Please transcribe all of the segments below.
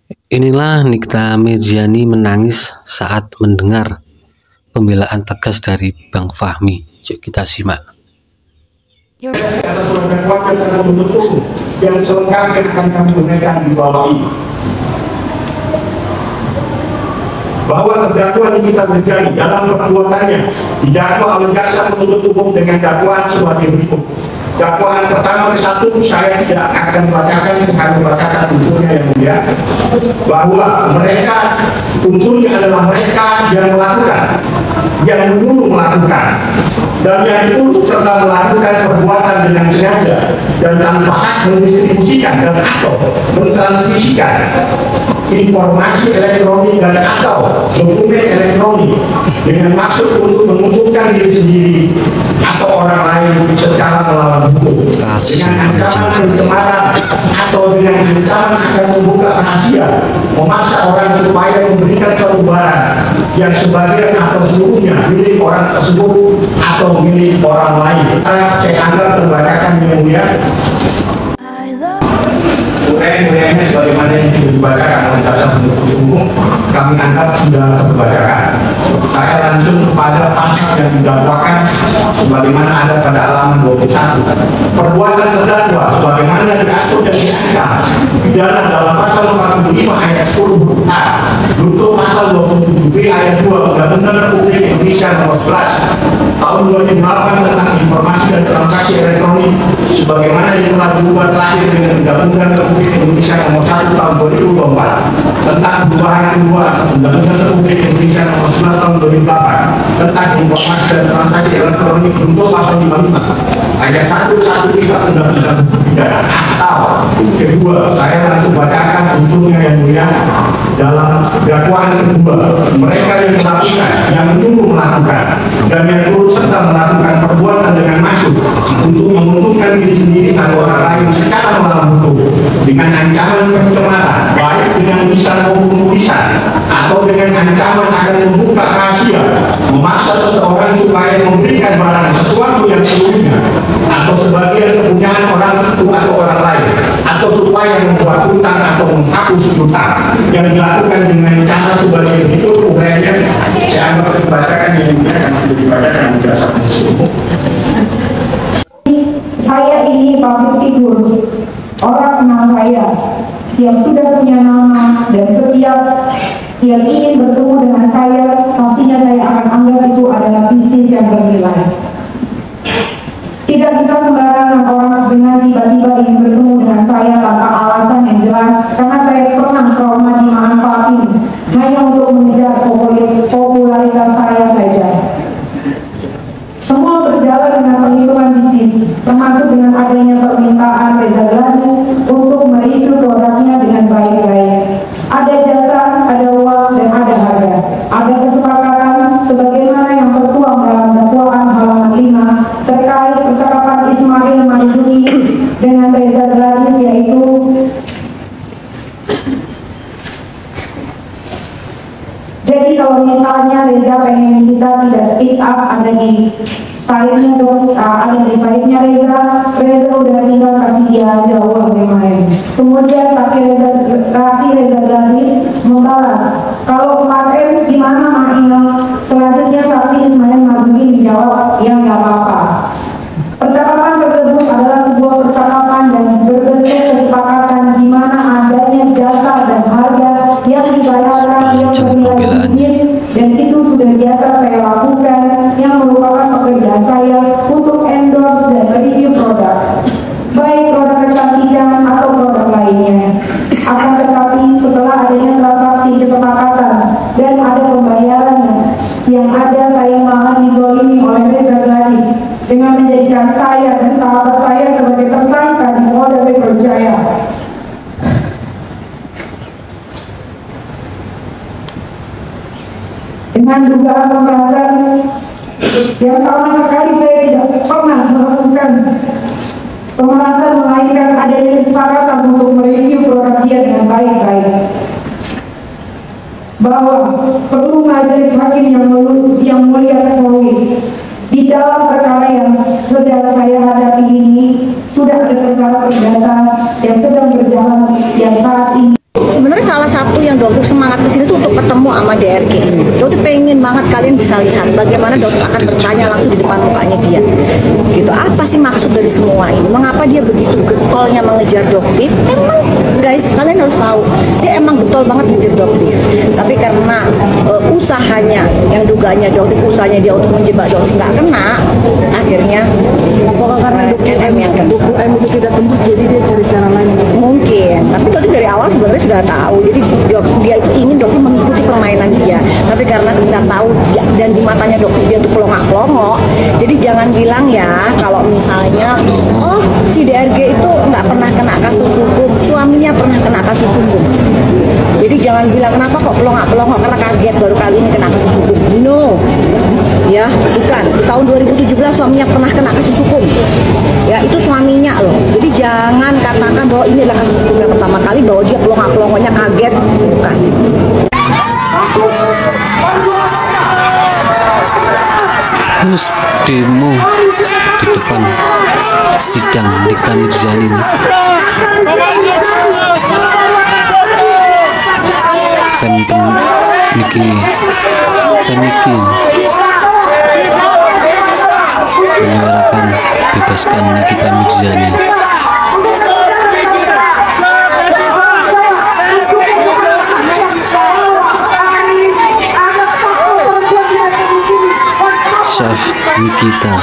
Inilah Nikta Mirjani menangis saat mendengar pembelaan tegas dari Bang Fahmi. Yuk kita simak. Yang selengkap akan kami gunakan di bawah ini. Bahwa terdakwa Nikta Mirjani dalam perbuatannya didakwa oleh jaksa penuntut umum dengan dakwaan sebagai berikut. Dakwaan pertama ke-1, saya tidak akan bacakan, akan membacakan unsurnya yang mulia, bahwa mereka, unsurnya adalah mereka yang melakukan, yang menyuruh melakukan, dan yang itu serta melakukan perbuatan dengan sengaja dan tanpa hak mendistribusikan dan atau mentransmisikan informasi elektronik dan atau dokumen elektronik dengan maksud untuk menguntungkan diri sendiri atau orang lain secara melawan hukum, dengan ancaman pencemaran atau dengan ancaman akan membuka rahasia, memaksa orang supaya memberikan suatu barang yang sebagian atau seluruhnya milik orang tersebut atau milik orang lain. Saya anggap terbacakan yang mulia. Uraian-uraiannya sebagaimana yang sudah dibacakan oleh jaksa penuntut umum, kami anggap sudah terbacakan. Saya langsung pada pasal yang didakwakan sebagaimana ada pada halaman 21. Perbuatan terdakwa sebagaimana diatur dan diancam pidana dalam pasal 45 ayat 10 huruf A, untuk pasal 27B ayat 2 Undang-Undang Republik Indonesia nomor 11 tahun 2008 tentang informasi dan transaksi elektronik sebagaimana yang telah diubah terakhir dengan Undang-Undang Republik Indonesia nomor 1 tahun 2024 tentang perubahan kedua Undang-Undang Republik Indonesia nomor 11 tahun 2008 tentang informasi dan transaksi elektronik untuk pasal 55 ayat 1 kitab Undang-Undang Pidana. Atau kedua, saya langsung bacakan unsurnya yang mulia dalam dakwaan kedua, mereka yang melakukan, yang menyuruh melakukan, dan yang turut serta melakukan perbuatan dengan maksud untuk menguntungkan diri sendiri atau orang lain secara melawan hukum dengan ancaman pencemaran, baik dengan lisan maupun tulisan, atau dengan ancaman akan membuka rahasia, memaksa seseorang supaya memberikan barang sesuatu yang seluruhnya atau sebagian kepunyaan orang tertentu atau orang lain, atau supaya membuat hutang atau menghapus hutang yang dilakukan dengan cara sebagai berikut. Uraiannya saya anggap dibacakan yang mulia dan sudah dibacakan di jaksa penuntut umum. Saya ini public figure, orang kenal saya yang sudah punya nama, dan setiap yang ingin bertemu dengan saya pastinya saya akan anggap itu adalah bisnis yang bernilai. Tidak bisa sembarangan orang dengan tiba-tiba ingin bertemu dengan saya tanpa alasan yang jelas, karena saya pernah trauma dimanfaatin hanya untuk mengejar popularitas saya saja. Semua berjalan dengan perhitungan bisnis, termasuk dengan adanya permintaan Reza Gladys untuk mereview produknya dengan baik-baik. Ada jasa, ada uang, dan ada harga. Ada kesepakatan sebagaimana yang tertuang dalam dakwaan halaman 5 terkait percakapan Ismail Marzuki dengan Reza Gladys, yaitu jadi kalau misalnya Reza pengen kita tidak speak up, ada di side-nya dong, ada di side-nya Reza udah tinggal kasih dia aja uang kemarin. Kemudian saksi Reza Gladys membalas, kalau kemarin gimana Ma'il? Selanjutnya saksi Ismail Marzuki menjawab, ya nggak apa-apa. Percakapan tersebut adalah sebuah percakapan dan berbentuk kesepakatan di mana adanya jasa dan harga yang dibayarkan yang bernilai bisnis, dan itu sudah biasa saya lakukan, yang merupakan pekerjaan saya untuk endorse dan review produk, baik produk kecantikan atau produk lainnya. Akan tetapi setelah adanya transaksi kesepakatan dan ada pembayarannya, yang ada saya malah dizolimi oleh Reza Gladys dengan menjadikan saya dan sahabat saya sebagai tersangka di Polda Metro Jaya. Dengan dugaan pemerasan yang sama sekali saya tidak pernah melakukan pemerasan, melainkan adanya kesepakatan untuk mereview produk dia dengan baik-baik. Bahwa perlu majelis hakim yang mulia ketahui, di dalam perkara yang sedang saya hadapi ini sudah ada perkara perdata yang sedang berjalan yang saat ini. Sebenarnya salah satu yang dokter semangat kesini tuh untuk ketemu sama DRG. Dokter pengen banget kalian bisa lihat bagaimana dokter akan bertanya langsung di depan mukanya dia. Gitu, apa sih maksud dari semua ini? Mengapa dia begitu getolnya mengejar dokter? Emang guys, kalian harus tahu, dia emang getol banget mengejar dokter. Tapi karena usahanya, yang dugaannya dokter, usahanya dia untuk menjebak dokter nggak kena, akhirnya karena LM yang kena. Itu tidak tembus, jadi dia cari cara lain. Mungkin, tapi dokter dari awal sebenarnya sudah tahu. Jadi dia itu ingin dokter mengikuti permainan dia. Tapi karena kita tahu dia, dan di matanya dokter dia tuh pelongak-pelongok. Jadi jangan bilang ya kalau misalnya, oh si DRG itu nggak pernah kena kasus hukum, suaminya pernah kena kasus hukum. Jadi jangan bilang kenapa kok pelongak-pelongok karena kaget baru kali ini kena kasus hukum. No, ya bukan. Di tahun 2017 suaminya pernah kena kasus hukum. Ya itu suaminya loh. Jadi jangan katakan bahwa ini adalah kasus hukum yang pertama kali, bahwa dia pelongak-pelongoknya kaget, bukan. Terus demo di depan sidang Nikita Mirzani ini. Pemikin menyuarakan bebaskan Nikita Mirzani. Chef Nikita.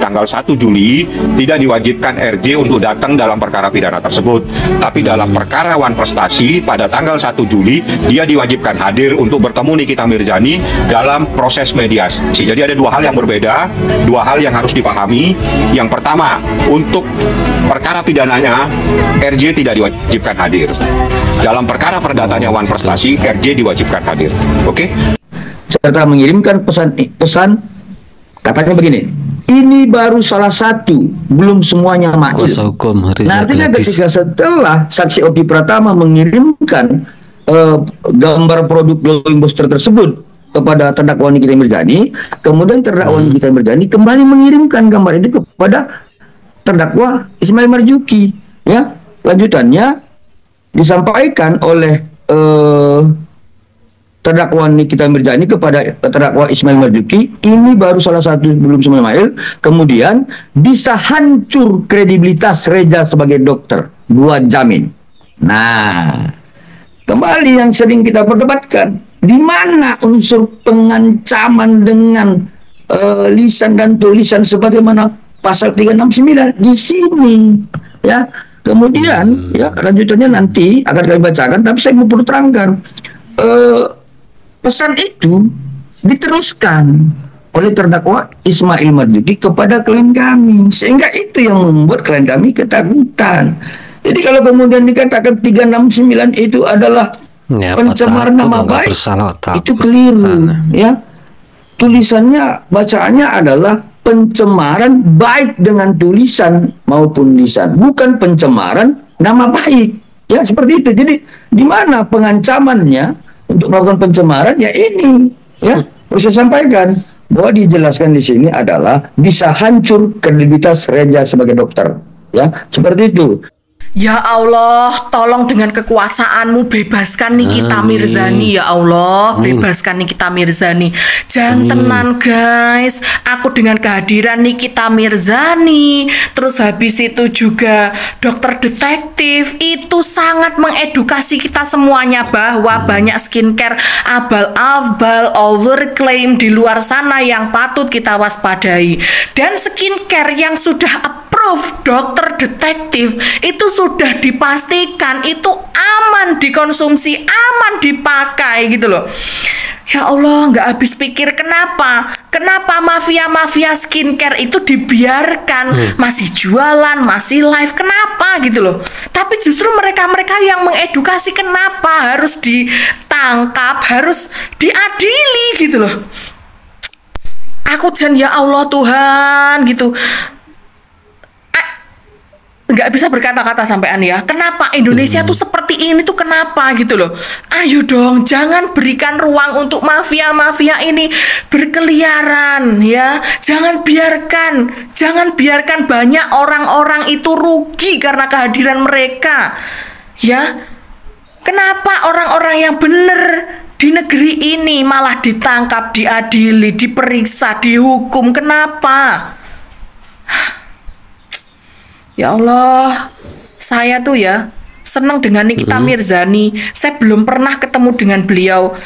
Tanggal 1 Juli tidak diwajibkan RJ untuk datang dalam perkara pidana tersebut, tapi dalam perkara Wan Prestasi pada tanggal 1 Juli dia diwajibkan hadir untuk bertemu Nikita Mirzani dalam proses mediasi. Jadi ada dua hal yang berbeda, dua hal yang harus dipahami. Yang pertama, untuk perkara pidananya RJ tidak diwajibkan hadir. Dalam perkara perdatanya Wan Prestasi RJ diwajibkan hadir. Oke? Serta mengirimkan pesan katanya begini, ini baru salah satu, belum semuanya mahir. Kuasa hukum Riza Nah, artinya Gladys. ketika setelah saksi Oki Pratama mengirimkan gambar produk glowing booster tersebut kepada terdakwa Nikita Mirzani, kemudian terdakwa Nikita Mirzani kembali mengirimkan gambar itu kepada terdakwa Ismail Marzuki. Ya, lanjutannya disampaikan oleh terdakwa Nikita Mirzani kepada terdakwa Ismail Marzuki, ini baru salah satu, belum semuanya mahir. Kemudian bisa hancur kredibilitas Reza sebagai dokter, gua jamin. Nah, kembali yang sering kita perdebatkan, di mana unsur pengancaman dengan lisan dan tulisan sebagaimana pasal 369 di sini, ya. Kemudian ya lanjutannya nanti akan kami bacakan, tapi saya mau perlu terangkan. Pesan itu diteruskan oleh terdakwa Ismail Marzuki kepada klien kami, sehingga itu yang membuat klien kami ketakutan. Jadi kalau kemudian dikatakan 369 itu adalah ya, pencemaran nama baik, itu keliru. Ya, tulisannya, bacaannya adalah pencemaran baik dengan tulisan maupun lisan, bukan pencemaran nama baik. Ya, seperti itu. Jadi di mana pengancamannya untuk melakukan pencemaran? Ya ini, ya harus saya sampaikan bahwa dijelaskan di sini adalah bisa hancur kredibilitas Reza sebagai dokter. Ya, seperti itu. Ya Allah, tolong dengan kekuasaanmu bebaskan Nikita Mirzani, ya Allah, bebaskan Nikita Mirzani. Jangan tenan guys, aku dengan kehadiran Nikita Mirzani, terus habis itu juga dokter detektif, itu sangat mengedukasi kita semuanya bahwa banyak skincare abal-abal, overclaim di luar sana yang patut kita waspadai. Dan skincare yang sudah approve dokter detektif itu sudah dipastikan itu aman dikonsumsi, aman dipakai gitu loh. Ya Allah, nggak habis pikir kenapa mafia-mafia skincare itu dibiarkan masih jualan, masih live, kenapa gitu loh. Tapi justru mereka-mereka yang mengedukasi kenapa harus ditangkap, harus diadili gitu loh. Aku ya Allah Tuhan gitu. nggak bisa berkata-kata sampean ya. Kenapa Indonesia tuh seperti ini tuh kenapa gitu loh. Ayo dong, jangan berikan ruang untuk mafia-mafia ini berkeliaran ya. Jangan biarkan banyak orang-orang itu rugi karena kehadiran mereka. Ya. Kenapa orang-orang yang benar di negeri ini malah ditangkap, diadili, diperiksa, dihukum? Kenapa? Ya Allah, saya tuh ya senang dengan Nikita Mirzani. Saya belum pernah ketemu dengan beliau,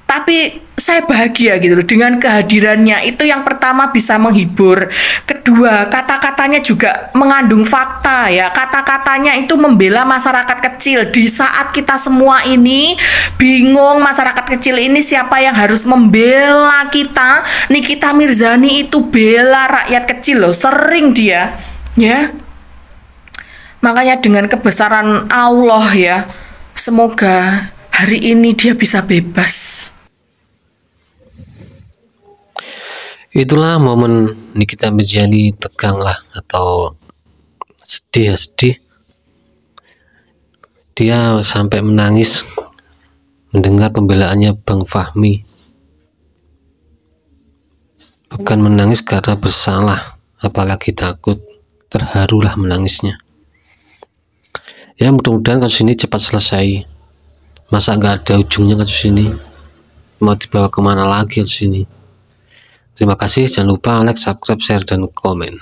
tapi saya bahagia gitu loh dengan kehadirannya. Itu yang pertama bisa menghibur. Kedua, kata-katanya juga mengandung fakta ya. Kata-katanya itu membela masyarakat kecil. Di saat kita semua ini bingung masyarakat kecil ini siapa yang harus membela kita, Nikita Mirzani itu bela rakyat kecil loh. Sering dia ya. Makanya dengan kebesaran Allah ya, semoga hari ini dia bisa bebas. Itulah momen Nikita Mirzani tegang lah, atau sedih ya, sedih. Dia sampai menangis mendengar pembelaannya Bang Fahmi. Bukan menangis karena bersalah, apalagi takut, terharulah menangisnya. Ya mudah-mudahan kasus ini cepat selesai. Masa nggak ada ujungnya kasus ini? Mau dibawa kemana lagi kasus ini? Terima kasih, jangan lupa like, subscribe, share, dan komen.